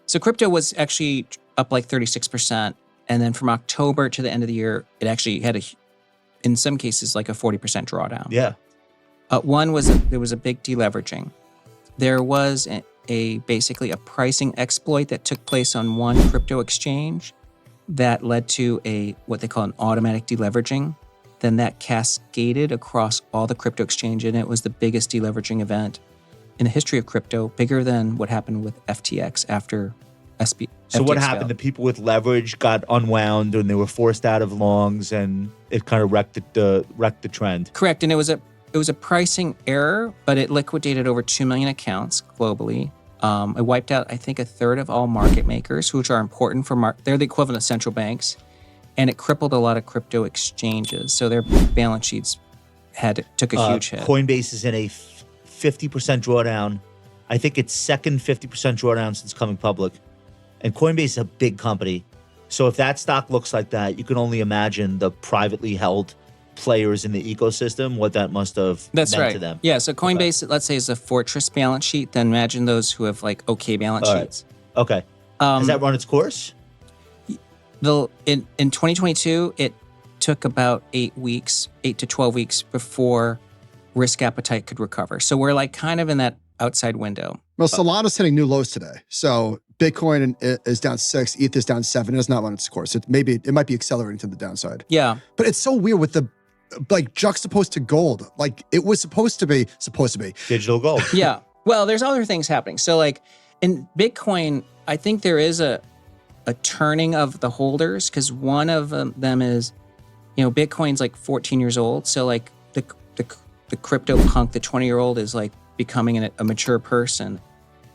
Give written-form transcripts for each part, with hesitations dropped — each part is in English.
So crypto was actually up like 36%. And then from October to the end of the year, it actually had in some cases, like a 40% drawdown. Yeah. One was there was a big deleveraging. There was basically a pricing exploit that took place on one crypto exchange that led to what they call an automatic deleveraging. Then that cascaded across all the crypto exchange, and it was the biggest deleveraging event in the history of crypto, bigger than what happened with FTX after So FTX what happened? failed. The people with leverage got unwound and they were forced out of longs, and it kind of wrecked the trend. Correct, and it was a pricing error, but it liquidated over 2 million accounts globally. It wiped out, I think, a third of all market makers, which are important for they're the equivalent of central banks, and it crippled a lot of crypto exchanges. So their balance sheets took a huge hit. Coinbase is in a 50% drawdown. I think it's second 50% drawdown since coming public. And Coinbase is a big company. So if that stock looks like that, you can only imagine the privately held players in the ecosystem, what that must have meant to them. Yeah, so Coinbase, let's say, is a fortress balance sheet. Then imagine those who have like okay balance sheets. Okay. Has that run its course? In 2022, it took about 8 to 12 weeks before risk appetite could recover. So we're like kind of in that outside window. Well, Solana's hitting new lows today. So Bitcoin is down 6, ETH is down 7. It has not run its course. It might be accelerating to the downside. Yeah. But it's so weird with the juxtaposed to gold. Like it was supposed to be Digital gold. Yeah. Well, there's other things happening. So like in Bitcoin, I think there is a turning of the holders, because one of them is, Bitcoin's like 14 years old. So like the crypto punk, the 20-year-old is like becoming a mature person.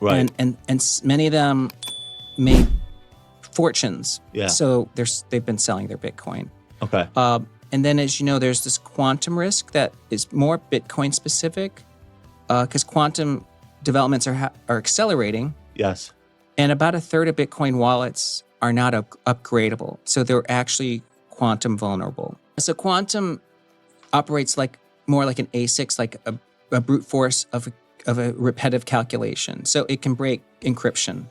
Right. And many of them made fortunes. Yeah. So they've been selling their Bitcoin. Okay. And then, as you know, there's this quantum risk that is more Bitcoin specific, because quantum developments are accelerating. Yes. And about a third of Bitcoin wallets are not upgradable. So they're actually quantum vulnerable. So quantum operates more like an ASIC, like a brute force of a repetitive calculation. So it can break encryption.